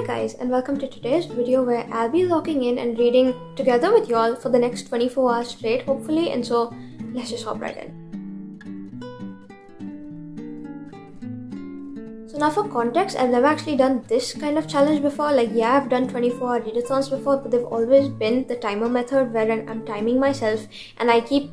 Hi guys, and welcome to today's video where I'll be logging in and reading together with y'all for the next 24 hours straight, hopefully, and so let's just hop right in. So now for context, I've never actually done this kind of challenge before. Like, yeah, I've done 24-hour readathons before, but they've always been the timer method wherein I'm timing myself and I keep,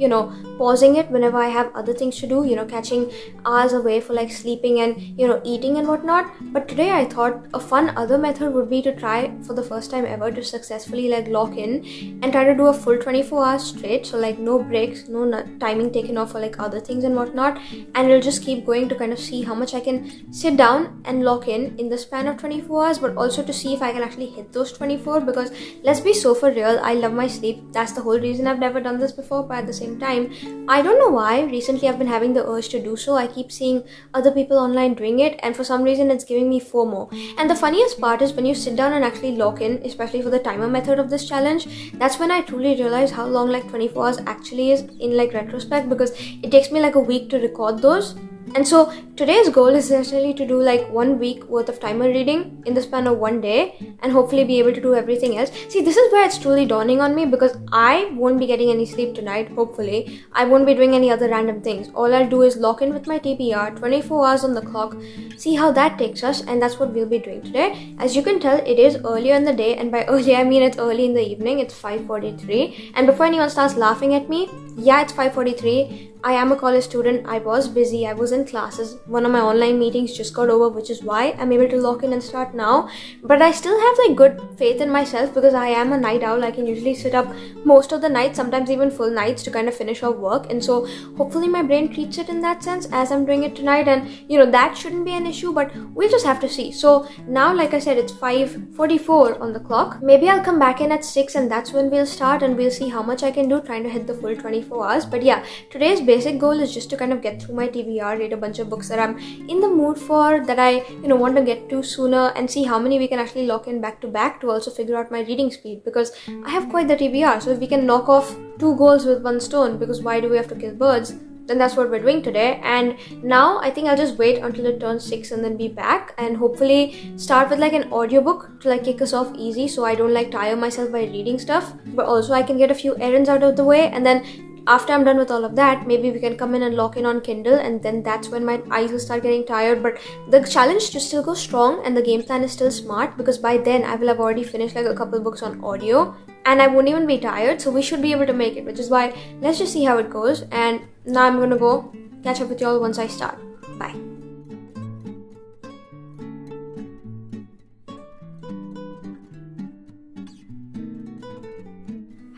pausing it whenever I have other things to do, catching hours away for like sleeping and, eating and whatnot. But today I thought a fun other method would be to try for the first time ever to successfully like lock in and try to do a full 24 hours straight. So like no breaks, no timing taken off for like other things and whatnot. And it'll just keep going to kind of see how much I can sit down and lock in the span of 24 hours, but also to see if I can actually hit those 24, because let's be so for real, I love my sleep. That's the whole reason I've never done this before. But at the same time, I don't know why recently I've been having the urge to do so. I keep seeing other people online doing it, and for some reason it's giving me FOMO. And the funniest part is when you sit down and actually lock in, especially for the timer method of this challenge, that's when I truly realize how long like 24 hours actually is in like retrospect, because it takes me like a week to record those. And so today's goal is essentially to do like 1 week worth of timer reading in the span of 1 day and hopefully be able to do everything else. See, this is where it's truly dawning on me, because I won't be getting any sleep tonight, hopefully. I won't be doing any other random things. All I'll do is lock in with my TBR, 24 hours on the clock, see how that takes us, and that's what we'll be doing today. As you can tell, it is earlier in the day, and by early I mean it's early in the evening. It's 5:43, and before anyone starts laughing at me, yeah, it's 5:43. I am a college student. I was busy. I was in classes. One of my online meetings just got over, which is why I'm able to lock in and start now. But I still have like good faith in myself, because I am a night owl. I can usually sit up most of the night, sometimes even full nights, to kind of finish off work. And so hopefully my brain treats it in that sense as I'm doing it tonight. And that shouldn't be an issue, but we'll just have to see. So now, like I said, it's 5:44 on the clock. Maybe I'll come back in at 6 and that's when we'll start, and we'll see how much I can do trying to hit the full 24 hours. But yeah, today's basic goal is just to kind of get through my TBR, read a bunch of books that I'm in the mood for, that I want to get to sooner, and see how many we can actually lock in back to back, to also figure out my reading speed, because I have quite the TBR. So if we can knock off 2 goals with 1 stone, because why do we have to kill birds, then that's what we're doing today. And now I think I'll just wait until it turns 6 and then be back, and hopefully start with like an audiobook to like kick us off easy, so I don't like tire myself by reading stuff, but also I can get a few errands out of the way. And then after I'm done with all of that, maybe we can come in and lock in on Kindle, and then that's when my eyes will start getting tired. But the challenge just still goes strong, and the game plan is still smart, because by then I will have already finished like a couple books on audio and I won't even be tired, so we should be able to make it, which is why let's just see how it goes. And now I'm gonna go catch up with y'all once I start. Bye.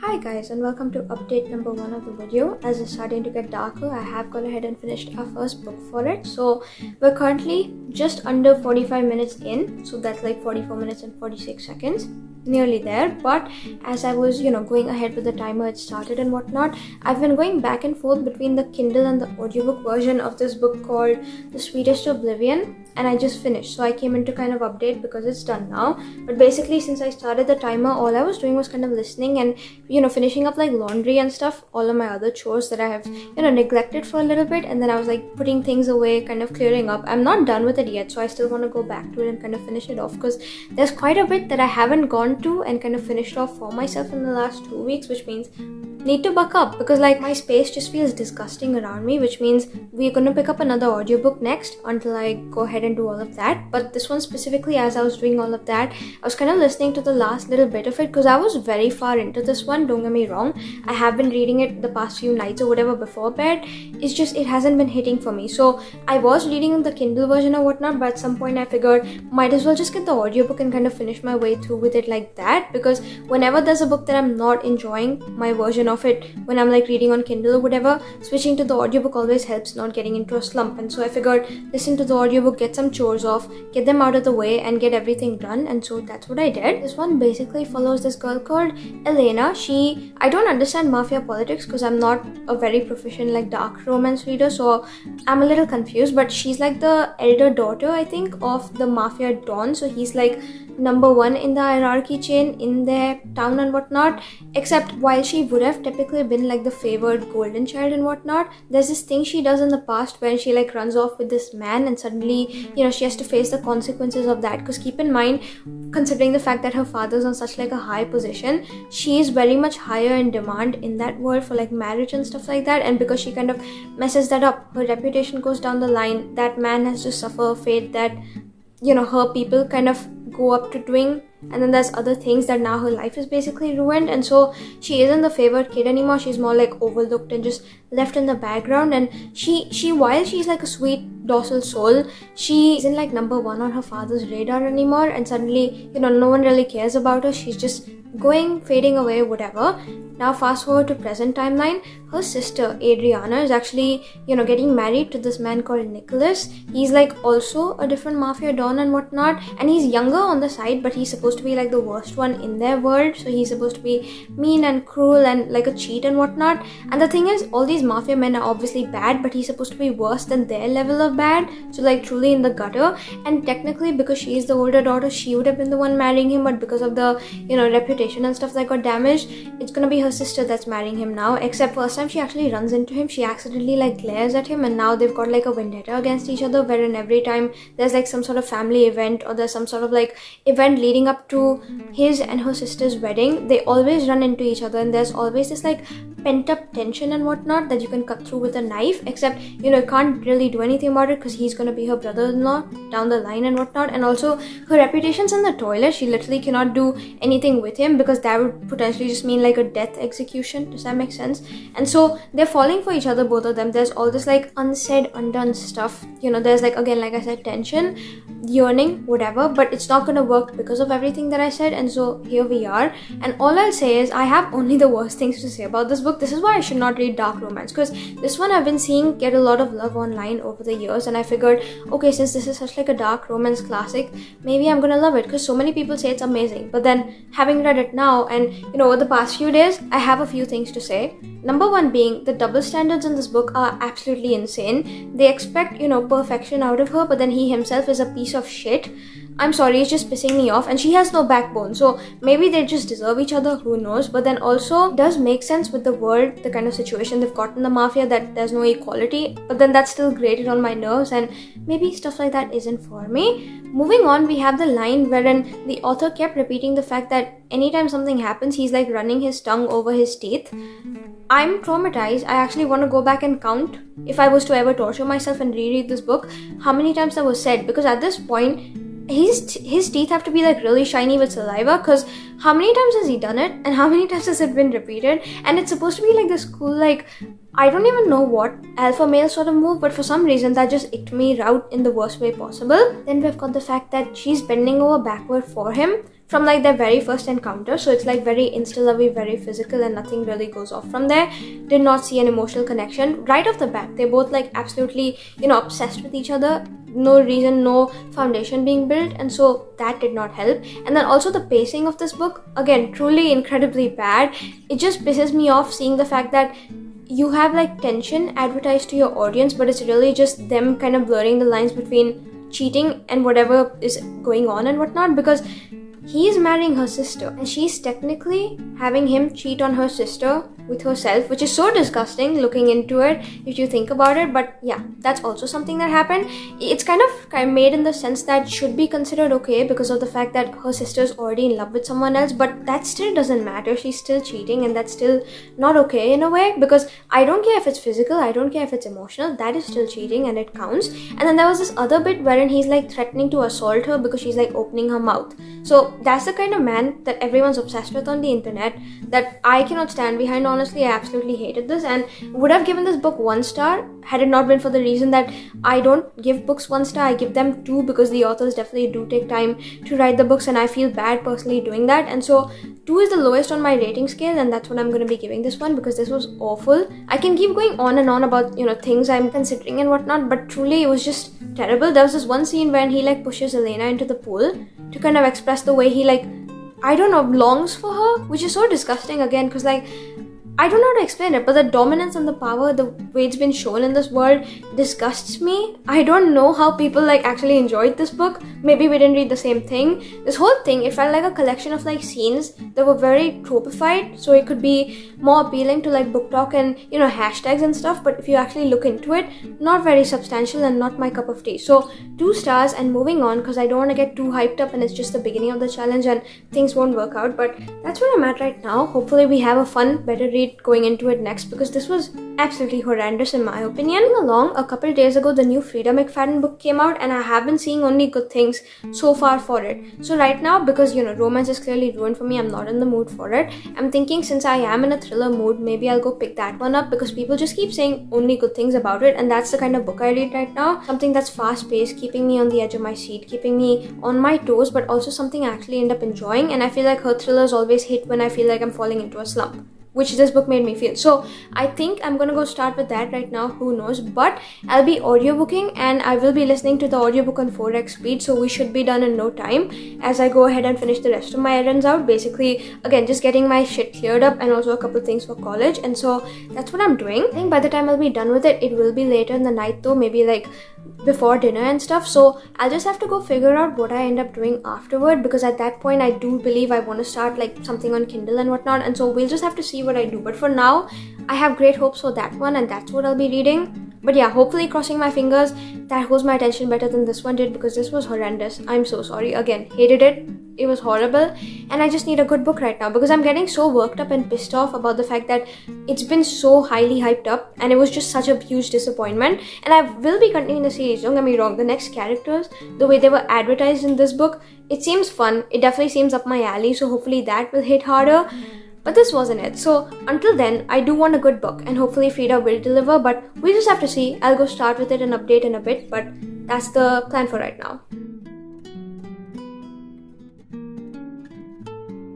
Hi guys, and welcome to update number 1 of the video. As it's starting to get darker, I have gone ahead and finished our first book for it. So we're currently just under 45 minutes in, so that's like 44 minutes and 46 seconds, nearly there. But as I was going ahead with the timer, it started and whatnot, I've been going back and forth between the Kindle and the audiobook version of this book called The Sweetest, Oblivion, and I just finished, so I came in to kind of update because it's done now. But basically, since I started the timer, all I was doing was kind of listening and finishing up like laundry and stuff, all of my other chores that I have neglected for a little bit, and then I was like putting things away, kind of clearing up. I'm not done with it yet, so I still want to go back to it and kind of finish it off, because there's quite a bit that I haven't gone to and kind of finished off for myself in the last 2 weeks, which means need to buck up, because like my space just feels disgusting around me, which means we're gonna pick up another audiobook next until I go ahead and do all of that. But this one specifically, as I was doing all of that, I was kind of listening to the last little bit of it, because I was very far into this one, don't get me wrong. I have been reading it the past few nights or whatever before bed. It's just it hasn't been hitting for me. So I was reading the Kindle version or whatnot, but at some point I figured might as well just get the audiobook and kind of finish my way through with it like that, because whenever there's a book that I'm not enjoying my version of it when I'm like reading on Kindle or whatever, switching to the audiobook always helps not getting into a slump. And so I figured listen to the audiobook, get some chores off, get them out of the way, and get everything done. And so that's what I did. This one basically follows this girl called Elena. I don't understand mafia politics, because I'm not a very proficient like dark romance reader, so I'm a little confused. But she's like the elder daughter, I think, of the mafia don, so he's like number 1 in the hierarchy keychain in their town and whatnot. Except while she would have typically been like the favored golden child and whatnot, there's this thing she does in the past where she like runs off with this man, and suddenly, you know, she has to face the consequences of that. Because keep in mind, considering the fact that her father's on such like a high position, she is very much higher in demand in that world for like marriage and stuff like that, and because she kind of messes that up, her reputation goes down the line. That man has to suffer a fate that, you know, her people kind of go up to doing, and then there's other things that now her life is basically ruined, and so she isn't the favored kid anymore. She's more like overlooked and just left in the background. And she while she's like a sweet docile soul, she isn't like number one on her father's radar anymore, and suddenly, you know, no one really cares about her. She's just fading away, whatever. Now fast forward to present timeline. Her sister Adriana is actually, you know, getting married to this man called Nicholas. He's like also a different mafia don and whatnot, and he's younger on the side, but he's supposed to be like the worst one in their world. So he's supposed to be mean and cruel and like a cheat and whatnot. And the thing is, all these mafia men are obviously bad, but he's supposed to be worse than their level of bad, so like truly in the gutter. And technically, because she's the older daughter, she would have been the one marrying him, but because of the, you know, reputation and stuff that got damaged, it's gonna be her sister that's marrying him now. Except first time she actually runs into him, she accidentally like glares at him, and now they've got like a vendetta against each other, wherein every time there's like some sort of family event or there's some sort of like event leading up to his and her sister's wedding, they always run into each other, and there's always this like pent up tension and whatnot that you can cut through with a knife. Except, you know, you can't really do anything about it because he's gonna be her brother-in-law down the line and whatnot. And also her reputation's in the toilet. She literally cannot do anything with him because that would potentially just mean like a death execution. Does that make sense? And so they're falling for each other, both of them. There's all this like unsaid, undone stuff, you know. There's like, again, like I said, tension, yearning, whatever, but it's not gonna work because of everything that I said. And so here we are, and all I'll say is I have only the worst things to say about this book. This is why I should not read dark romance, because this one I've been seeing get a lot of love online over the years, and I figured, okay, since this is such like a dark romance classic, maybe I'm gonna love it because so many people say it's amazing. But then having read it now, and you know, over the past few days, I have a few things to say. Number one being the double standards in this book are absolutely insane. They expect, you know, perfection out of her, but then he himself is a piece of shit. I'm sorry, it's just pissing me off, and she has no backbone, so maybe they just deserve each other, who knows. But then also, it does make sense with the world, the kind of situation they've got in the mafia, that there's no equality, but then that's still grated on my nerves, and maybe stuff like that isn't for me. Moving on, we have the line wherein the author kept repeating the fact that anytime something happens, he's like running his tongue over his teeth. I'm traumatized. I actually want to go back and count, if I was to ever torture myself and reread this book, how many times that was said, because at this point, his teeth have to be like really shiny with saliva, because how many times has he done it and how many times has it been repeated? And it's supposed to be like this cool, like, I don't even know what alpha male sort of move, but for some reason that just icked me out in the worst way possible. Then we've got the fact that she's bending over backward for him from like their very first encounter, so it's like very insta-lovey, very physical, and nothing really goes off from there. Did not see an emotional connection right off the bat. They're both like absolutely, you know, obsessed with each other. No reason, no foundation being built, and so that did not help. And then also the pacing of this book, again, truly incredibly bad. It just pisses me off seeing the fact that you have like tension advertised to your audience, but it's really just them kind of blurring the lines between cheating and whatever is going on and whatnot, because he's marrying her sister and she's technically having him cheat on her sister with herself, which is so disgusting looking into it if you think about it. But yeah, that's also something that happened. It's kind of made in the sense that should be considered okay because of the fact that her sister's already in love with someone else, but that still doesn't matter. She's still cheating, and that's still not okay in a way, because I don't care if it's physical, I don't care if it's emotional, that is still cheating and it counts. And then there was this other bit wherein he's like threatening to assault her because she's like opening her mouth. So that's the kind of man that everyone's obsessed with on the internet that I cannot stand behind. Honestly, I absolutely hated this and would have given this book 1 star had it not been for the reason that I don't give books 1 star, I give them 2, because the authors definitely do take time to write the books and I feel bad personally doing that. And so 2 is the lowest on my rating scale, and that's what I'm going to be giving this one, because this was awful. I can keep going on and on about, you know, things I'm considering and whatnot, but truly it was just terrible. There was this one scene when he like pushes Elena into the pool to kind of express the way he like, I don't know, longs for her, which is so disgusting again, because like I don't know how to explain it, but the dominance and the power, the way it's been shown in this world, disgusts me. I don't know how people like actually enjoyed this book. Maybe we didn't read the same thing. This whole thing, it felt like a collection of like scenes that were very tropified, so it could be more appealing to like book talk and, you know, hashtags and stuff, but if you actually look into it, not very substantial and not my cup of tea. So 2 stars and moving on, because I don't want to get too hyped up and it's just the beginning of the challenge and things won't work out. But that's where I'm at right now. Hopefully we have a fun, better read going into it next, because this was absolutely horrendous in my opinion. Along a couple days ago, the new Freida McFadden book came out and I have been seeing only good things so far for it. So right now, because, you know, romance is clearly ruined for me, I'm not in the mood for it. I'm thinking since I am in a thriller mood, maybe I'll go pick that one up, because people just keep saying only good things about it, and that's the kind of book I read right now. Something that's fast paced, keeping me on the edge of my seat, keeping me on my toes, but also something I actually end up enjoying. And I feel like her thrillers always hit when I feel like I'm falling into a slump, which this book made me feel. So I think I'm gonna go start with that right now, who knows, but I'll be audiobooking and I will be listening to the audiobook on 4x speed, so we should be done in no time as I go ahead and finish the rest of my errands out. Basically, again, just getting my shit cleared up and also a couple things for college, and so that's what I'm doing. I think by the time I'll be done with it, it will be later in the night though, maybe like before dinner and stuff, so I'll just have to go figure out what I end up doing afterward, because at that point I do believe I want to start like something on Kindle and whatnot, and so we'll just have to see what I do. But for now, I have great hopes for that one, and that's what I'll be reading. But yeah, hopefully, crossing my fingers, that holds my attention better than this one did, because this was horrendous. I'm so sorry. Again, hated it. It was horrible, and I just need a good book right now, because I'm getting so worked up and pissed off about the fact that it's been so highly hyped up and it was just such a huge disappointment. And I will be continuing the series, don't get me wrong. The next characters, the way they were advertised in this book, it seems fun. It definitely seems up my alley, so hopefully that will hit harder. But this wasn't it. So until then, I do want a good book, and hopefully Freida will deliver, but we just have to see. I'll go start with it and update in a bit, but that's the plan for right now.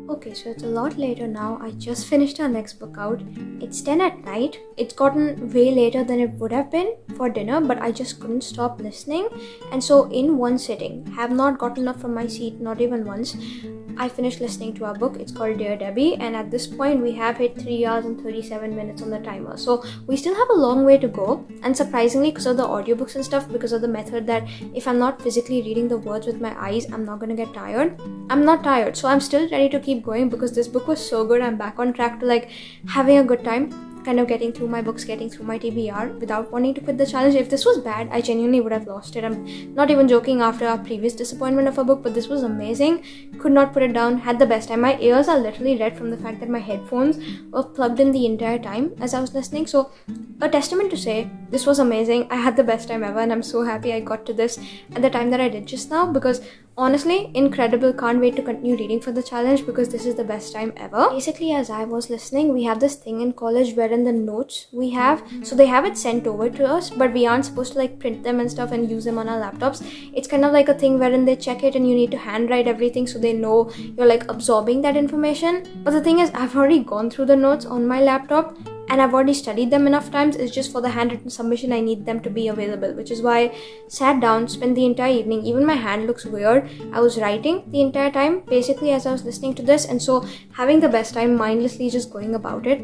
Okay, so it's a lot later now. I just finished our next book out. It's 10 at night. It's gotten way later than it would have been for dinner, but I just couldn't stop listening. And so in one sitting, have not gotten up from my seat, not even once, I finished listening to our book. It's called Dear Debbie, and at this point we have hit 3 hours and 37 minutes on the timer. So we still have a long way to go, and surprisingly, because of the audiobooks and stuff, because of the method that if I'm not physically reading the words with my eyes, I'm not gonna get tired. I'm not tired, so I'm still ready to keep going, because this book was so good. I'm back on track to like having a good time, kind of getting through my books, getting through my TBR without wanting to quit the challenge. If this was bad, I genuinely would have lost it. I'm not even joking after our previous disappointment of a book, but this was amazing. Could not put it down, had the best time. My ears are literally red from the fact that my headphones were plugged in the entire time as I was listening. So a testament to say, this was amazing. I had the best time ever, and I'm so happy I got to this at the time that I did just now, because honestly, incredible. Can't wait to continue reading for the challenge, because this is the best time ever. Basically, as I was listening, we have this thing in college wherein the notes we have, so they have it sent over to us, but we aren't supposed to like print them and stuff and use them on our laptops. It's kind of like a thing wherein they check it and you need to handwrite everything so they know you're like absorbing that information. But the thing is, I've already gone through the notes on my laptop, and I've already studied them enough times. It's just for the handwritten submission I need them to be available, which is why I sat down, spent the entire evening. Even my hand looks weird. I was writing the entire time, basically, as I was listening to this, and so having the best time mindlessly just going about it.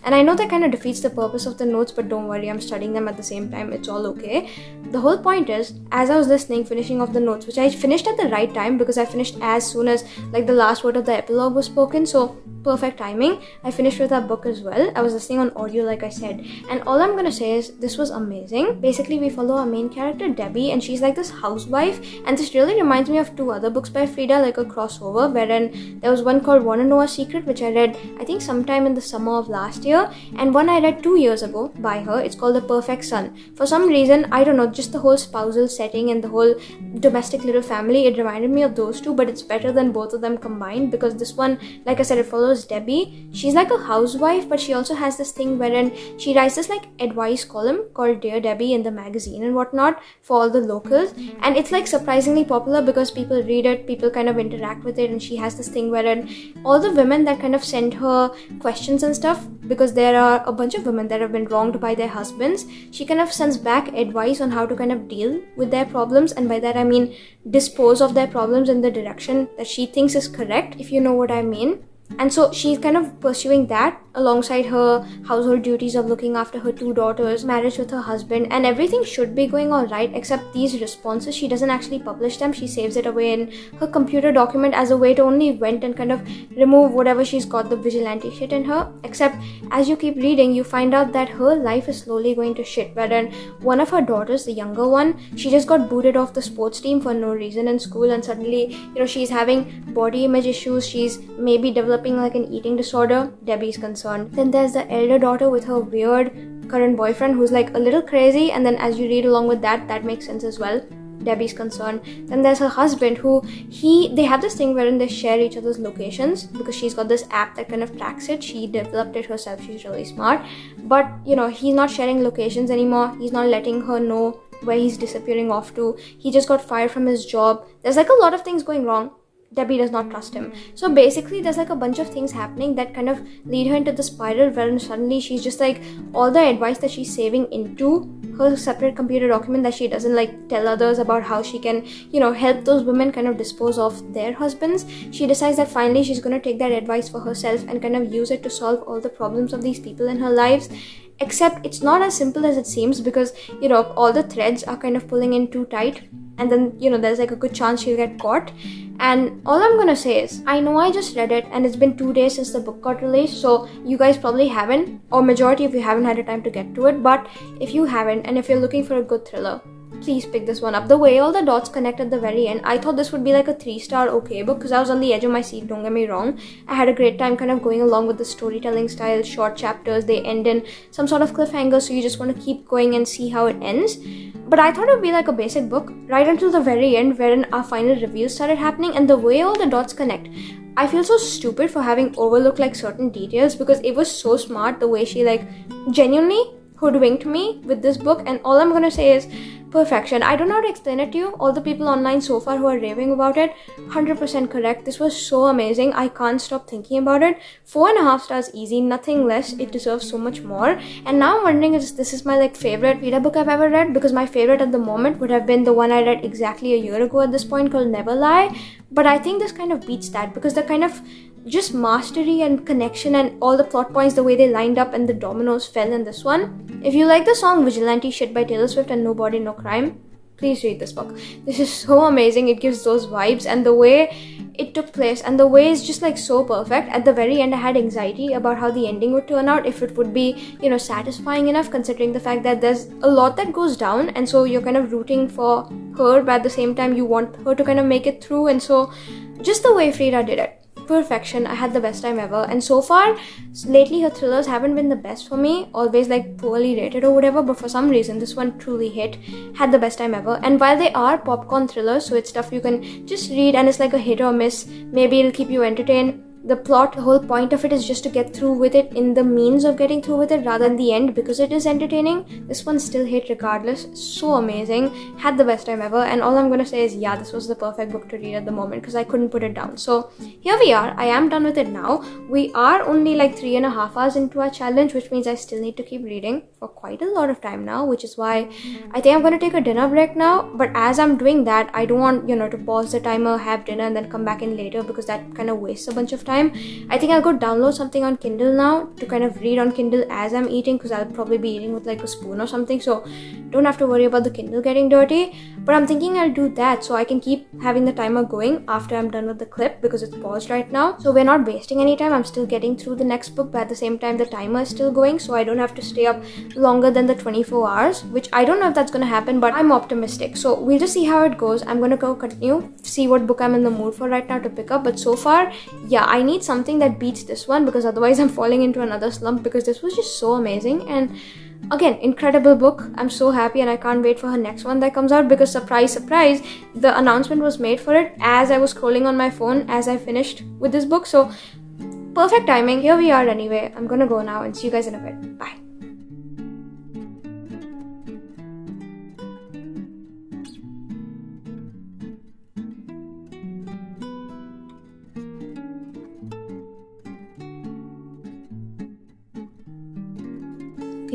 And I know that kind of defeats the purpose of the notes, but don't worry, I'm studying them at the same time. It's all okay. The whole point is, as I was listening, finishing off the notes, which I finished at the right time, because I finished as soon as like the last word of the epilogue was spoken, so perfect timing. I finished with our book as well. I was listening on audio, like I said, and all I'm gonna say is this was amazing. Basically, we follow our main character Debbie, and she's like this housewife, and this really reminds me of 2 other books by Freida, like a crossover, wherein there was one called Wanna Know a Secret, which I read I think sometime in the summer of last year, and one I read 2 years ago by her. It's called The Perfect Son. For some reason, I don't know, just the whole spousal setting and the whole domestic little family, it reminded me of those 2, but it's better than both of them combined, because this one, like I said, it follows Debbie. She's like a housewife, but she also has this thing wherein she writes this like advice column called Dear Debbie in the magazine and whatnot for all the locals, and it's like surprisingly popular because people read it, people kind of interact with it, and she has this thing wherein all the women that kind of send her questions and stuff, because there are a bunch of women that have been wronged by their husbands, she kind of sends back advice on how to kind of deal with their problems, and by that I mean dispose of their problems in the direction that she thinks is correct, if you know what I mean. And so she's kind of pursuing that alongside her household duties of looking after her 2 daughters, marriage with her husband, and everything should be going all right, except these responses, she doesn't actually publish them. She saves it away in her computer document as a way to only vent and kind of remove whatever she's got the vigilante shit in her. Except as you keep reading, you find out that her life is slowly going to shit, wherein one of her daughters, the younger one, she just got booted off the sports team for no reason in school, and suddenly, she's having body image issues. She's maybe developing like an eating disorder. Debbie's concerned. Then there's the elder daughter with her weird current boyfriend who's like a little crazy, and then as you read along with that makes sense as well. Debbie's concerned. Then there's her husband who they have this thing wherein they share each other's locations because she's got this app that kind of tracks it. She developed it herself. She's really smart. But he's not sharing locations anymore. He's not letting her know where he's disappearing off to. He just got fired from his job. There's like a lot of things going wrong. Debbie does not trust him. So basically there's like a bunch of things happening that kind of lead her into the spiral wherein suddenly she's just like, all the advice that she's saving into her separate computer document that she doesn't like tell others about how she can help those women kind of dispose of their husbands, she decides that finally she's going to take that advice for herself and kind of use it to solve all the problems of these people in her lives. Except it's not as simple as it seems, because all the threads are kind of pulling in too tight, and then there's like a good chance she'll get caught. And all I'm gonna say is, I know I just read it and it's been 2 days since the book got released, so you guys probably haven't, or majority of you haven't had a time to get to it. But if you haven't, and if you're looking for a good thriller, please pick this one up. The way all the dots connect at the very end, I thought this would be like a 3-star okay book, because I was on the edge of my seat, don't get me wrong. I had a great time kind of going along with the storytelling style, short chapters, they end in some sort of cliffhanger, so you just want to keep going and see how it ends. But I thought it would be like a basic book, right until the very end wherein our final reviews started happening, and the way all the dots connect. I feel so stupid for having overlooked like certain details, because it was so smart the way she like genuinely hoodwinked me with this book. And all I'm gonna say is perfection. I don't know how to explain it to you. All the people online so far who are raving about it, 100% correct. This was so amazing. I can't stop thinking about it. 4.5 stars easy, nothing less. It deserves so much more. And now I'm wondering if this is my like favorite Freida book I've ever read, because my favorite at the moment would have been the one I read exactly a year ago at this point, called Never Lie. But I think this kind of beats that, because the kind of just mastery and connection and all the plot points, the way they lined up and the dominoes fell in this one. If you like the song Vigilante Shit by Taylor Swift and No Body No Crime, please read this book. This is so amazing. It gives those vibes, and the way it took place and the way is just like so perfect. At the very end I had anxiety about how the ending would turn out, if it would be satisfying enough, considering the fact that there's a lot that goes down, and so you're kind of rooting for her, but at the same time you want her to kind of make it through. And so just the way Freida did it, perfection. I had the best time ever. And so far lately her thrillers haven't been the best for me, always like poorly rated or whatever, but for some reason this one truly hit. Had the best time ever. And while they are popcorn thrillers, so it's stuff you can just read and it's like a hit or miss, maybe it'll keep you entertained. The plot, the whole point of it is just to get through with it in the means of getting through with it rather than the end, because it is entertaining. This one still hit regardless. So amazing. Had the best time ever. And all I'm gonna say is, yeah, this was the perfect book to read at the moment, because I couldn't put it down. So here we are. I am done with it now. We are only like 3.5 hours into our challenge, which means I still need to keep reading for quite a lot of time now, which is why I think I'm gonna take a dinner break now. But as I'm doing that, I don't want to pause the timer, have dinner, and then come back in later, because that kind of wastes a bunch of time. I think I'll go download something on Kindle now to kind of read on Kindle as I'm eating, because I'll probably be eating with like a spoon or something, so don't have to worry about the Kindle getting dirty. But I'm thinking I'll do that so I can keep having the timer going after I'm done with the clip, because it's paused right now. So we're not wasting any time. I'm still getting through the next book, but at the same time the timer is still going, so I don't have to stay up longer than the 24 hours, which I don't know if that's going to happen, but I'm optimistic. So we'll just see how it goes. I'm going to go continue, see what book I'm in the mood for right now to pick up. But so far, yeah, I need something that beats this one, because otherwise I'm falling into another slump, because this was just so amazing. And again, incredible book. I'm so happy, and I can't wait for her next one that comes out, because surprise, surprise, the announcement was made for it as I was scrolling on my phone as I finished with this book. So perfect timing. Here we are anyway. I'm gonna go now and see you guys in a bit. Bye.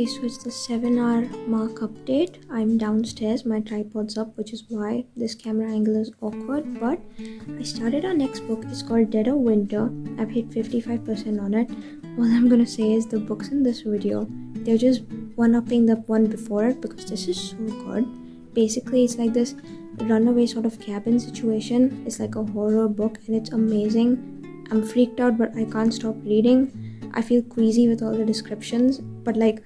Okay, so it's the 7-hour mark update. I'm downstairs, my tripod's up, which is why this camera angle is awkward, but I started our next book. It's called Dead of Winter. I've hit 55% on it. All I'm gonna say is the books in this video, they're just one-upping the one before it because this is so good. Basically, it's like this runaway sort of cabin situation. It's like a horror book and it's amazing. I'm freaked out, but I can't stop reading. I feel queasy with all the descriptions, but like,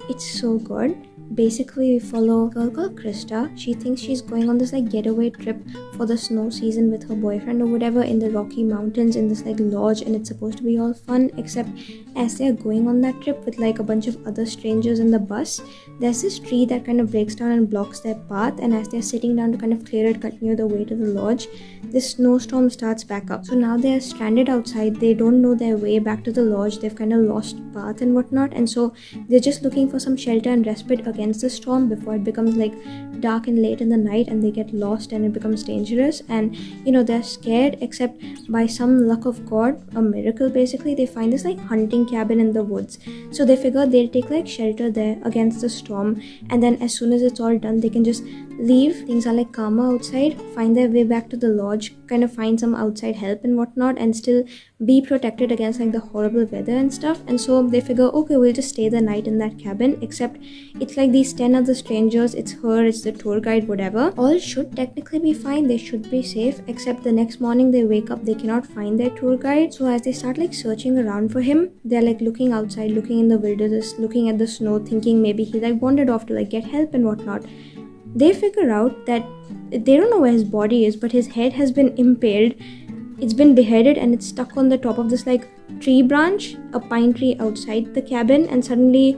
it's so good. Basically, we follow a girl called Krista. She thinks she's going on this like getaway trip for the snow season with her boyfriend or whatever in the Rocky Mountains in this like lodge, and it's supposed to be all fun, except as they're going on that trip with like a bunch of other strangers in the bus, there's this tree that kind of breaks down and blocks their path, and as they're sitting down to kind of clear it, continue the way to the lodge, this snowstorm starts back up. So now they're stranded outside. They don't know their way back to the lodge. They've kind of lost path and whatnot, and so they're just looking for some shelter and respite against the storm before it becomes like dark and late in the night and they get lost and it becomes dangerous. And you know, they're scared, except by some luck of God, a miracle basically, they find this like hunting cabin in the woods. So they figure they'll take like shelter there against the storm, and then as soon as it's all done, they can just leave. Things are like calmer outside, find their way back to the lodge, kind of find some outside help and whatnot, and still be protected against like the horrible weather and stuff. And so they figure, okay, we'll just stay the night in that cabin, except it's like these 10 other strangers, it's her, it's the tour guide, whatever. All should technically be fine, they should be safe, except the next morning they wake up, they cannot find their tour guide. So as they start like searching around for him, they're like looking outside, looking in the wilderness, looking at the snow, thinking maybe he like wandered off to like get help and whatnot. They figure out that they don't know where his body is, but his head has been impaled. It's been beheaded and it's stuck on the top of this like tree branch, a pine tree outside the cabin, and suddenly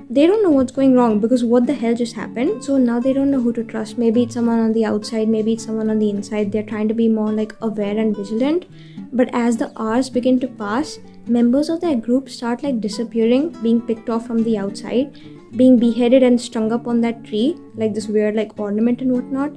they don't know what's going wrong because what the hell just happened. So now they don't know who to trust. Maybe it's someone on the outside, maybe it's someone on the inside. They're trying to be more like aware and vigilant. But as the hours begin to pass, members of their group start like disappearing, being picked off from the outside, being beheaded and strung up on that tree, like this weird like ornament and whatnot.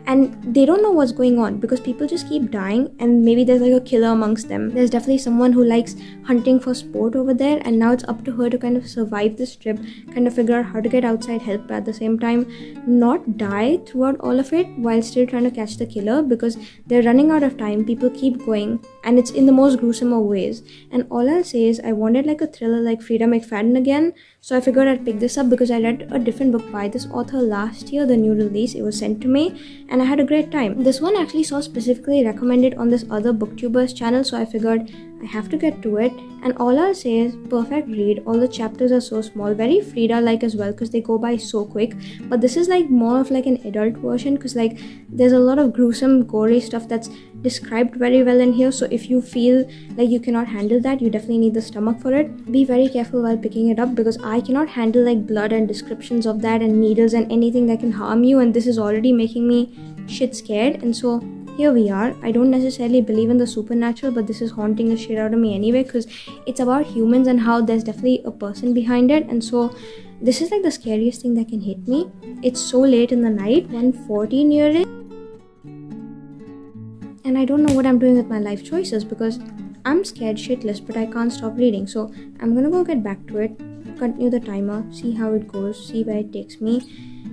And they don't know what's going on because people just keep dying, and maybe there's like a killer amongst them. There's definitely someone who likes hunting for sport over there, and now it's up to her to kind of survive this trip, kind of figure out how to get outside help, but at the same time not die throughout all of it while still trying to catch the killer because they're running out of time. People keep going and it's in the most gruesome of ways. And all I'll say is I wanted like a thriller like Freida McFadden again, so I figured I'd pick this up because I read a different book by this author last year, the new release. It was sent to me and I had a great time. This one actually saw specifically recommended on this other booktuber's channel, so I figured I have to get to it. And all I'll say is perfect read. All the chapters are so small, very Freida-like as well because they go by so quick. But this is like more of like an adult version because like there's a lot of gruesome, gory stuff that's described very well in here. So if you feel like you cannot handle that, you definitely need the stomach for it. Be very careful while picking it up because I cannot handle like blood and descriptions of that and needles and anything that can harm you, and this is already making me shit scared. And so here we are. I don't necessarily believe in the supernatural, but this is haunting the shit out of me anyway because it's about humans and how there's definitely a person behind it. And so this is like the scariest thing that can hit me. It's so late in the night, 1:40 near it, and I don't know what I'm doing with my life choices because I'm scared shitless, but I can't stop reading. So I'm gonna go get back to it, continue the timer, see how it goes, see where it takes me.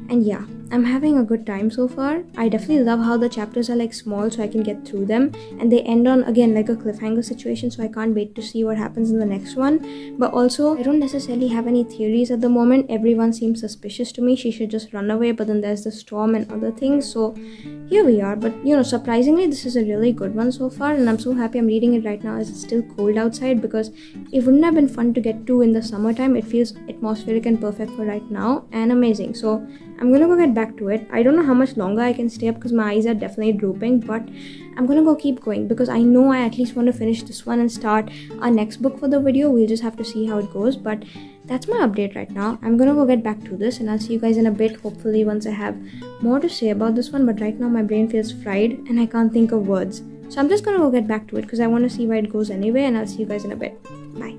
And yeah, I'm having a good time so far. I definitely love how the chapters are like small so I can get through them, and they end on again like a cliffhanger situation, so I can't wait to see what happens in the next one. But also I don't necessarily have any theories at the moment. Everyone seems suspicious to me. She should just run away, but then there's the storm and other things. So here we are. But you know, surprisingly this is a really good one so far, and I'm so happy I'm reading it right now as it's still cold outside because it wouldn't have been fun to get to in the summertime. It feels atmospheric and perfect for right now and amazing. So I'm gonna go get back to it. I don't know how much longer I can stay up because my eyes are definitely drooping, but I'm gonna go keep going because I know I at least want to finish this one and start our next book for the video. We'll just have to see how it goes, but that's my update right now. I'm gonna go get back to this and I'll see you guys in a bit, hopefully once I have more to say about this one. But right now my brain feels fried and I can't think of words, so I'm just gonna go get back to it because I want to see where it goes anyway, and I'll see you guys in a bit. Bye.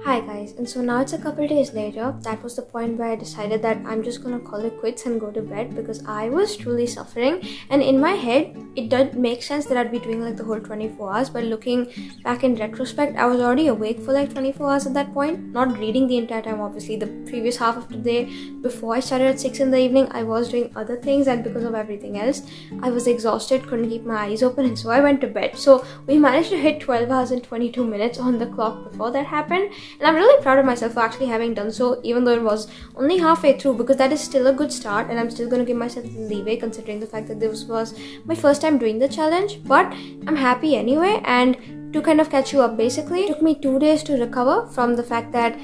Hi guys, and so now it's a couple days later. That was the point where I decided that I'm just gonna call it quits and go to bed because I was truly suffering. And in my head, it did make sense that I'd be doing like the whole 24 hours, but looking back in retrospect, I was already awake for like 24 hours at that point, not reading the entire time. Obviously, the previous half of the day before I started at 6 in the evening, I was doing other things, and because of everything else, I was exhausted, couldn't keep my eyes open, and so I went to bed. So we managed to hit 12 hours and 22 minutes on the clock before that happened. And I'm really proud of myself for actually having done so, even though it was only halfway through, because that is still a good start, and I'm still going to give myself leeway considering the fact that this was my first time doing the challenge. But I'm happy anyway. And to kind of catch you up, basically, it took me 2 days to recover from the fact that,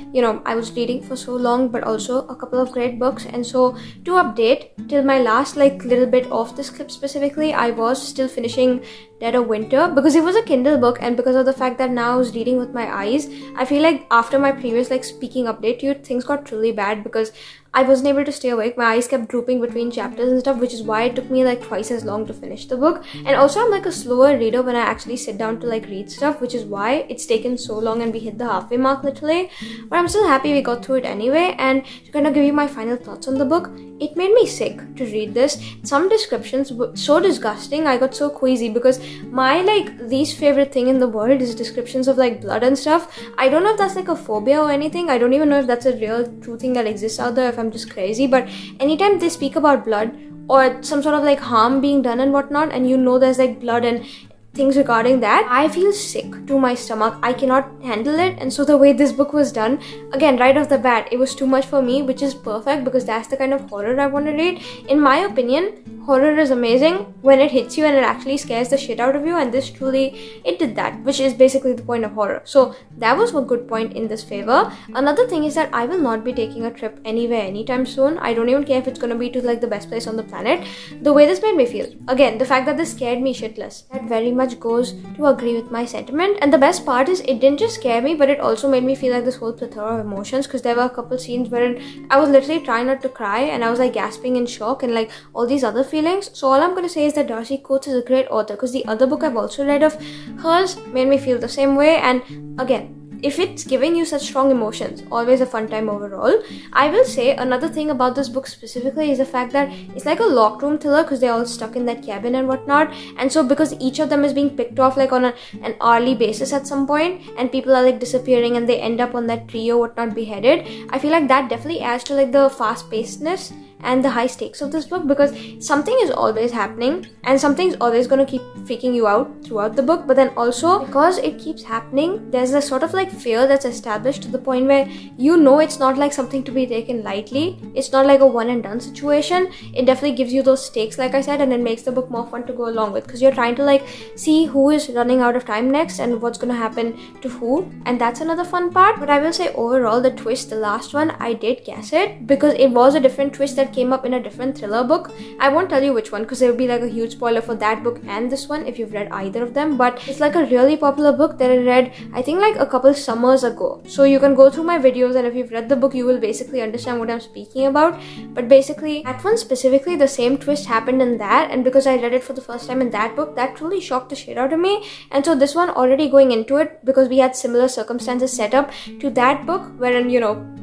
I was reading for so long, but also a couple of great books. And so to update, till my last little bit of this clip specifically, I was still finishing Dead of Winter because it was a Kindle book, and because of the fact that now I was reading with my eyes, I feel like after my previous speaking update to you, things got truly bad because I wasn't able to stay awake. My eyes kept drooping between chapters and stuff, which is why it took me twice as long to finish the book. And also I'm a slower reader when I actually sit down to read stuff, which is why it's taken so long and we hit the halfway mark literally. But I'm still happy we got through it anyway. And to kind of give you my final thoughts on the book, it made me sick to read this. Some descriptions were so disgusting. I got so queasy because my least favorite thing in the world is descriptions of blood and stuff. I don't know if that's a phobia or anything. I don't even know if that's a real true thing that exists out there, if I'm just crazy. But anytime they speak about blood or some sort of harm being done and whatnot, and there's blood and things regarding that, I feel sick to my stomach. I cannot handle it. And so the way this book was done, again, right off the bat, it was too much for me, which is perfect because that's the kind of horror I want to read. In my opinion, horror is amazing when it hits you and it actually scares the shit out of you, and this truly, it did that, which is basically the point of horror. So that was a good point in this favor. Another thing is that I will not be taking a trip anywhere anytime soon. I don't even care if it's going to be to the best place on the planet. The way this made me feel, again, the fact that this scared me shitless, that very much goes to agree with my sentiment. And the best part is it didn't just scare me, but it also made me feel this whole plethora of emotions, because there were a couple scenes wherein I was literally trying not to cry, and I was gasping in shock and all these other feelings. So all I'm going to say is that Darcy Coates is a great author, because the other book I've also read of hers made me feel the same way. And again, if it's giving you such strong emotions, always a fun time overall. I will say another thing about this book specifically is the fact that it's a locked room thriller, because they're all stuck in that cabin and whatnot. And so because each of them is being picked off on an hourly basis at some point, and people are disappearing and they end up on that tree or whatnot beheaded, I feel that definitely adds to the fast-pacedness and the high stakes of this book, because something is always happening and something's always going to keep freaking you out throughout the book. But then also, because it keeps happening, there's a sort of fear that's established to the point where it's not something to be taken lightly. It's not a one and done situation. It definitely gives you those stakes, like I said, and it makes the book more fun to go along with, because you're trying to see who is running out of time next and what's going to happen to who, and that's another fun part. But I will say overall, the twist, the last one, I did guess it, because it was a different twist that came up in a different thriller book. I won't tell you which one, because it would be a huge spoiler for that book and this one if you've read either of them. But it's a really popular book that I read, I think a couple summers ago. So you can go through my videos, and if you've read the book, you will basically understand what I'm speaking about. But basically, that one specifically, the same twist happened in that, and because I read it for the first time in that book, that truly shocked the shit out of me. And so this one, already going into it, because we had similar circumstances set up to that book, wherein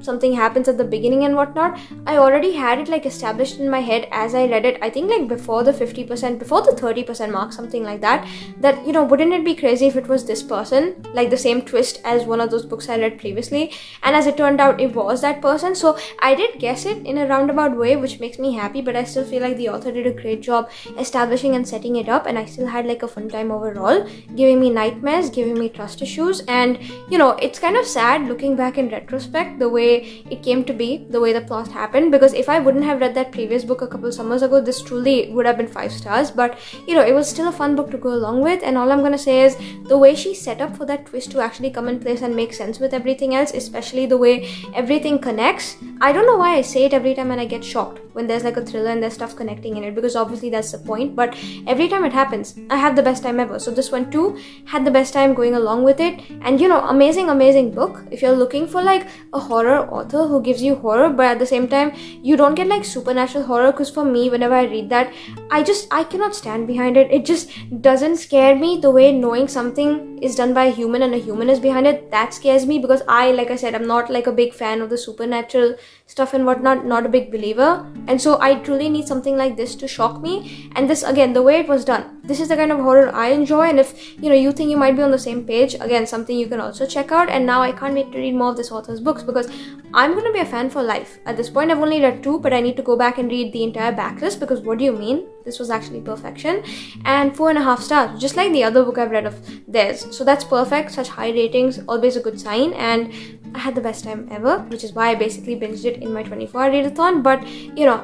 something happens at the beginning and whatnot, I already had it established in my head as I read it. I think before the 50%, before the 30% mark, something like that, wouldn't it be crazy if it was this person, the same twist as one of those books I read previously. And as it turned out, it was that person. So I did guess it in a roundabout way, which makes me happy, but I still feel the author did a great job establishing and setting it up, and I still had a fun time overall, giving me nightmares, giving me trust issues. And it's kind of sad looking back in retrospect, the way it came to be, the way the plot happened, because if I wouldn't have read that previous book a couple summers ago, this truly would have been 5 stars. But it was still a fun book to go along with. And all I'm gonna say is the way she set up for that twist to actually come in place and make sense with everything else, especially the way everything connects. I don't know why I say it every time and I get shocked when there's like a thriller and there's stuff connecting in it, because obviously that's the point. But every time it happens, I have the best time ever. So this one too had the best time going along with it. And amazing book if you're looking for like a horror author who gives you horror, but at the same time you don't get like supernatural horror. Because for me, whenever I read that, I cannot stand behind it. It just doesn't scare me the way knowing something is done by a human and a human is behind it. That scares me, because like I said, I'm not like a big fan of the supernatural stuff and whatnot, not a big believer. And so I truly need something like this to shock me. And this, again, the way it was done, this is the kind of horror I enjoy. And if you think you might be on the same page, again, something you can also check out. And now I can't wait to read more of this author's books, because I'm going to be a fan for life. At this point, I've only read 2, but I need to go back and read the entire backlist, because what do you mean? This was actually perfection. And 4.5 stars, just like the other book I've read of theirs. So that's perfect. Such high ratings, always a good sign. And I had the best time ever, which is why I basically binged it in my 24-hour readathon. But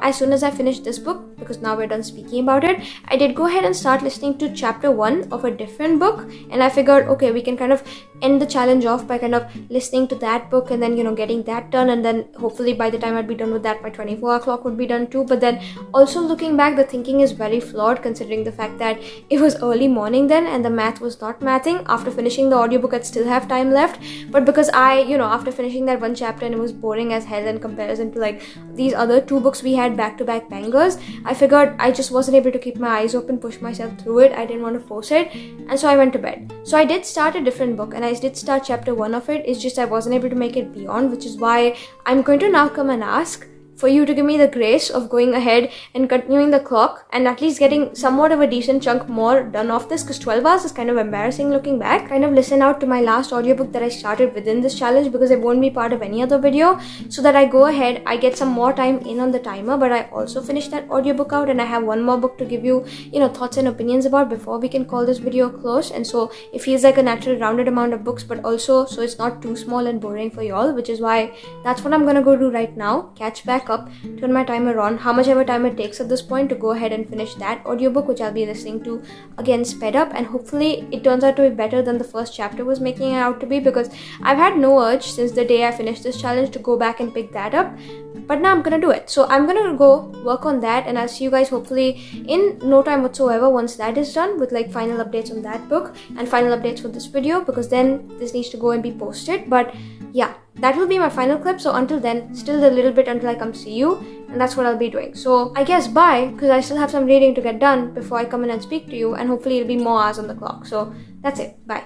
as soon as I finished this book, because now we're done speaking about it, I did go ahead and start listening to chapter 1 of a different book. And I figured, okay, we can kind of end the challenge off by kind of listening to that book and then getting that done. And then hopefully by the time I'd be done with that, my 24-hour clock would be done too. But then also looking back, the thinking is very flawed, considering the fact that it was early morning then and the math was not mathing. After finishing the audiobook, I'd still have time left. But because after finishing that one chapter and it was boring as hell in comparison to like these other 2 books we had back-to-back bangers, I figured I just wasn't able to keep my eyes open, push myself through it. I didn't want to force it, and so I went to bed. So I did start a different book, and I did start chapter 1 of it. It's just I wasn't able to make it beyond, which is why I'm going to now come and ask for you to give me the grace of going ahead and continuing the clock and at least getting somewhat of a decent chunk more done off this, because 12 hours is kind of embarrassing looking back. Kind of listen out to my last audiobook that I started within this challenge, because it won't be part of any other video, so that I go ahead, I get some more time in on the timer, but I also finish that audiobook out, and I have one more book to give you, thoughts and opinions about before we can call this video close. And so it feels like a natural rounded amount of books, but also so it's not too small and boring for y'all, which is why that's what I'm gonna go do right now. Catch back up, turn my timer on, how much ever time it takes at this point to go ahead and finish that audiobook, which I'll be listening to again sped up, and hopefully it turns out to be better than the first chapter was making it out to be, because I've had no urge since the day I finished this challenge to go back and pick that up. But now I'm gonna do it. So I'm gonna go work on that, and I'll see you guys hopefully in no time whatsoever once that is done, with like final updates on that book and final updates for this video, because then this needs to go and be posted. But yeah, that will be my final clip. So until then, still a little bit until I come see you, and that's what I'll be doing. So I guess bye, because I still have some reading to get done before I come in and speak to you, and hopefully it'll be more hours on the clock. So that's it. Bye.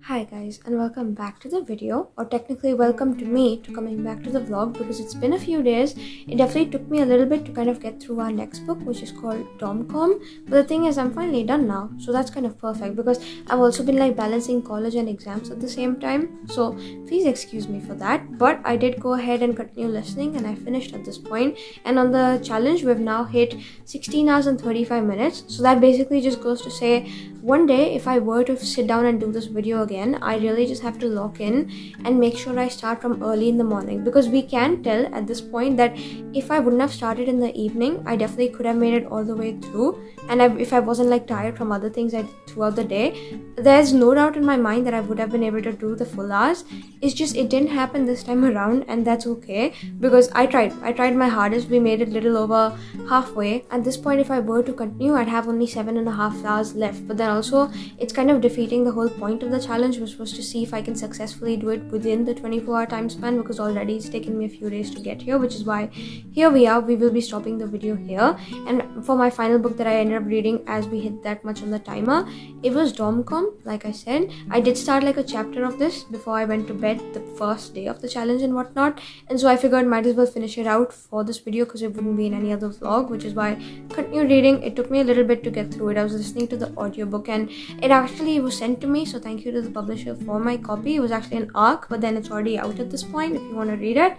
Hi guys, and welcome back to the video, or technically welcome to me to coming back to the vlog, because it's been a few days. It definitely took me a little bit to kind of get through our next book, which is called Domcom, but the thing is I'm finally done now, so that's kind of perfect, because I've also been like balancing college and exams at the same time, so please excuse me for that. But I did go ahead and continue listening, and I finished at this point. And on the challenge, we've now hit 16 hours and 35 minutes, so that basically just goes to say, one day if I were to sit down and do this video again, I really just have to lock in and make sure I start from early in the morning, because we can tell at this point that if I wouldn't have started in the evening, I definitely could have made it all the way through. And if I wasn't like tired from other things I did throughout the day, there's no doubt in my mind that I would have been able to do the full hours. It's just it didn't happen this time around, and that's okay, because I tried my hardest. We made it little over halfway. At this point, if I were to continue, I'd have only 7.5 hours left. But then also it's kind of defeating the whole point of the challenge, which was to see if I can successfully do it within the 24-hour time span, because already it's taken me a few days to get here, which is why here we are. We will be stopping the video here. And for my final book that I ended up reading as we hit that much on the timer, it was Domcom. Like I said, I did start like a chapter of this before I went to bed the first day of the challenge and whatnot, and so I figured might as well finish it out for this video, because it wouldn't be in any other vlog, which is why I continued reading. It took me a little bit to get through it. I was listening to the audiobook, and it actually was sent to me, so thank you to the publisher for my copy. It was actually an ARC, but then it's already out at this point if you want to read it.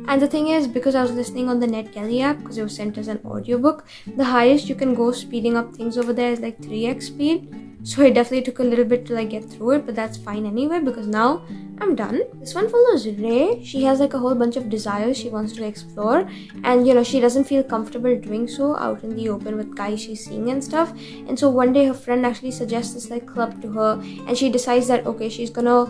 And the thing is, because I was listening on the NetGalley app, because it was sent as an audiobook, the highest you can go speeding up things over there is like 3x speed. so it definitely took a little bit to like get through it, but that's fine anyway because now I'm done. This one follows Ray. She has like a whole bunch of desires she wants to explore, and she doesn't feel comfortable doing so out in the open with guys she's seeing and stuff. And so one day her friend actually suggests this like club to her, and she decides that okay, she's gonna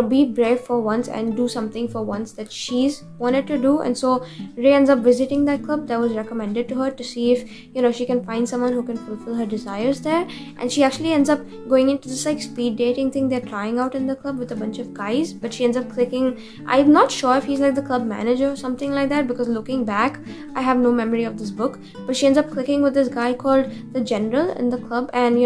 be brave for once and do something for once that she's wanted to do. And so Ray ends up visiting that club that was recommended to her to see if she can find someone who can fulfill her desires there. And she actually ends up going into this like speed dating thing they're trying out in the club with a bunch of guys, but she ends up clicking. I'm not sure if he's like the club manager or something like that, because looking back I have no memory of this book, but she ends up clicking with this guy called the General in the club, and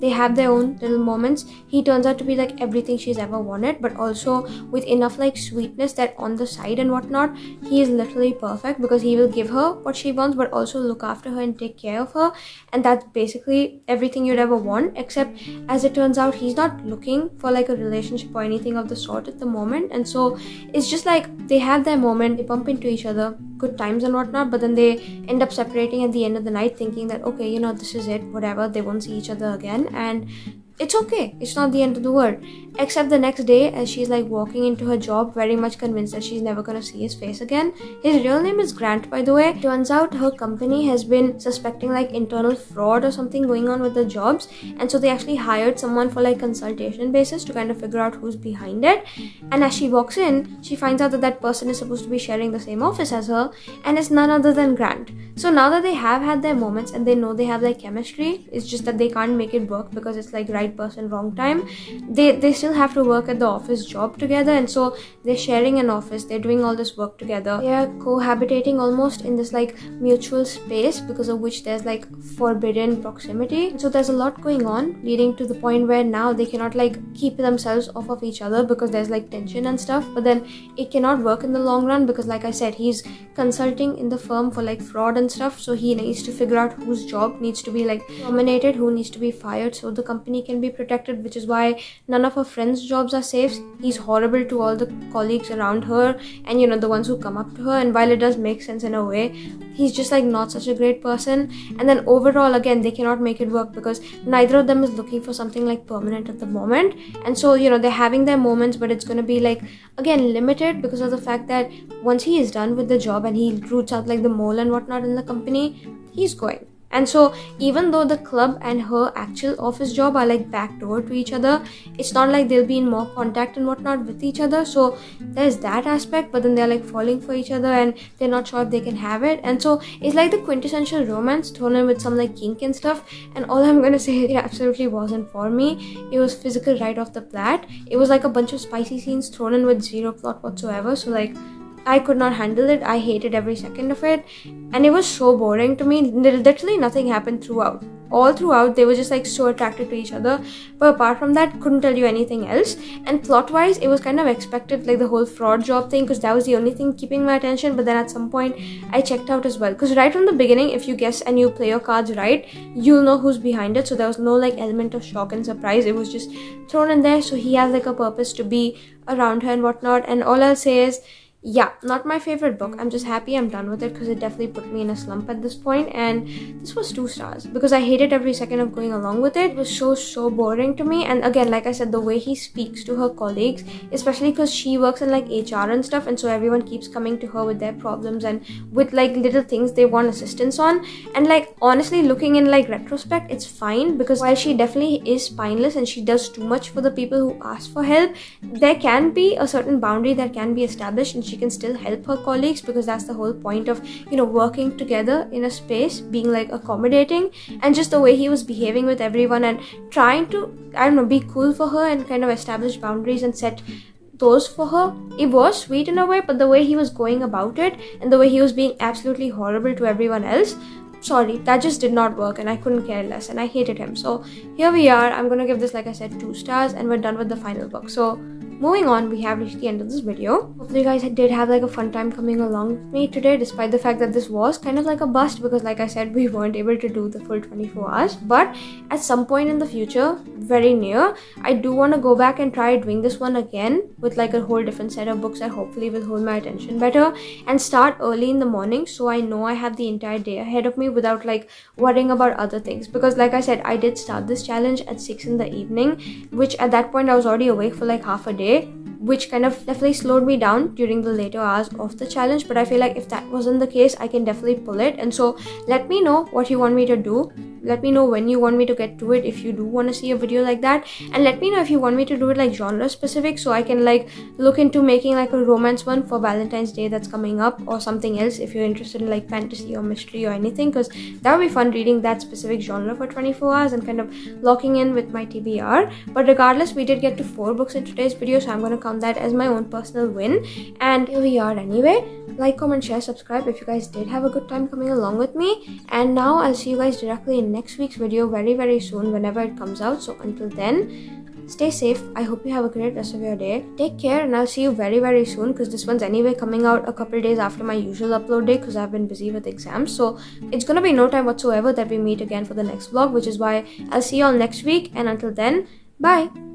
they have their own little moments. He turns out to be like everything she's ever wanted, but also with enough like sweetness that on the side and whatnot, he is literally perfect because he will give her what she wants but also look after her and take care of her. And that's basically everything you'd ever want, except as it turns out he's not looking for like a relationship or anything of the sort at the moment. And so it's just like they have their moment, they bump into each other, good times and whatnot, but then they end up separating at the end of the night thinking that okay, this is it, whatever, they won't see each other again. And it's okay, it's not the end of the world. Except the next day, as she's like walking into her job, very much convinced that she's never gonna see his face again. His real name is Grant, by the way. Turns out her company has been suspecting like internal fraud or something going on with the jobs, and so they actually hired someone for like consultation basis to kind of figure out who's behind it. And as she walks in, she finds out that that person is supposed to be sharing the same office as her, and it's none other than Grant. So now that they have had their moments and they know they have like chemistry, it's just that they can't make it work because it's like right person, wrong time. They still have to work at the office job together, and so they're sharing an office, they're doing all this work together, they're cohabitating almost in this like mutual space, because of which there's like forbidden proximity. And so there's a lot going on, leading to the point where now they cannot like keep themselves off of each other because there's like tension and stuff. But then it cannot work in the long run because, like I said, he's consulting in the firm for like fraud and stuff, so he needs to figure out whose job needs to be like terminated, who needs to be fired, so the company can be protected, which is why none of her friends' jobs are safe. He's horrible to all the colleagues around her and the ones who come up to her, and while it does make sense in a way, he's just like not such a great person. And then overall, again, they cannot make it work because neither of them is looking for something like permanent at the moment. And so they're having their moments, but it's going to be like again limited because of the fact that once he is done with the job and he roots out like the mole and whatnot in the company, he's going. And so even though the club and her actual office job are like backdoor to each other, it's not like they'll be in more contact and whatnot with each other. So there's that aspect, but then they're like falling for each other and they're not sure if they can have it. And so it's like the quintessential romance thrown in with some like kink and stuff. And all I'm gonna say, it absolutely wasn't for me. It was physical right off the bat. It was like a bunch of spicy scenes thrown in with zero plot whatsoever. So like I could not handle it. I hated every second of it, and it was so boring to me. Literally nothing happened throughout. All throughout, they were just like so attracted to each other, but apart from that, couldn't tell you anything else. And plot wise, it was kind of expected, like the whole fraud job thing, because that was the only thing keeping my attention. But then at some point I checked out as well, because right from the beginning, if you guess and you play your cards right, you'll know who's behind it. So there was no like element of shock and surprise. It was just thrown in there. So he has like a purpose to be around her and whatnot. And all I'll say is, yeah, not my favorite book. I'm just happy I'm done with it because it definitely put me in a slump at this point. And this was 2 stars because I hated every second of going along with it. It was so boring to me. And again, like I said, the way he speaks to her colleagues, especially because she works in like HR and stuff, and so everyone keeps coming to her with their problems and with like little things they want assistance on. And like honestly, looking in like retrospect, it's fine, because while she definitely is spineless and she does too much for the people who ask for help, there can be a certain boundary that can be established, and she can still help her colleagues, because that's the whole point of working together in a space, being like accommodating. And just the way he was behaving with everyone and trying to, I don't know, be cool for her and kind of establish boundaries and set those for her, it was sweet in a way. But the way he was going about it and the way he was being absolutely horrible to everyone else, sorry, that just did not work, and I couldn't care less, and I hated him. So here we are. I'm gonna give this, like I said, 2 stars, and we're done with the final book. So moving on, we have reached the end of this video. Hopefully you guys did have like a fun time coming along with me today, despite the fact that this was kind of like a bust because like I said, we weren't able to do the full 24 hours. But at some point in the future, very near, I do want to go back and try doing this one again with like a whole different set of books that hopefully will hold my attention better, and start early in the morning so I know I have the entire day ahead of me without like worrying about other things. Because like I said, I did start this challenge at 6 in the evening, which at that point I was already awake for like half a day, which kind of definitely slowed me down during the later hours of the challenge. But I feel like if that wasn't the case, I can definitely pull it. And so let me know what you want me to do. Let me know when you want me to get to it if you do want to see a video like that, and let me know if you want me to do it like genre specific so I can like look into making like a romance one for Valentine's Day that's coming up, or something else if you're interested in like fantasy or mystery or anything, because that would be fun reading that specific genre for 24 hours and kind of locking in with my TBR. But regardless, we did get to 4 books in today's video, so I'm going to count that as my own personal win. And here we are anyway. Like, comment, share, subscribe if you guys did have a good time coming along with me. And now I'll see you guys directly in next week's video very soon whenever it comes out. So until then, stay safe. I hope you have a great rest of your day. Take care, and I'll see you very soon, because this one's anyway coming out a couple days after my usual upload day because I've been busy with exams. So it's gonna be no time whatsoever that we meet again for the next vlog, which is why I'll see you all next week. And until then, bye.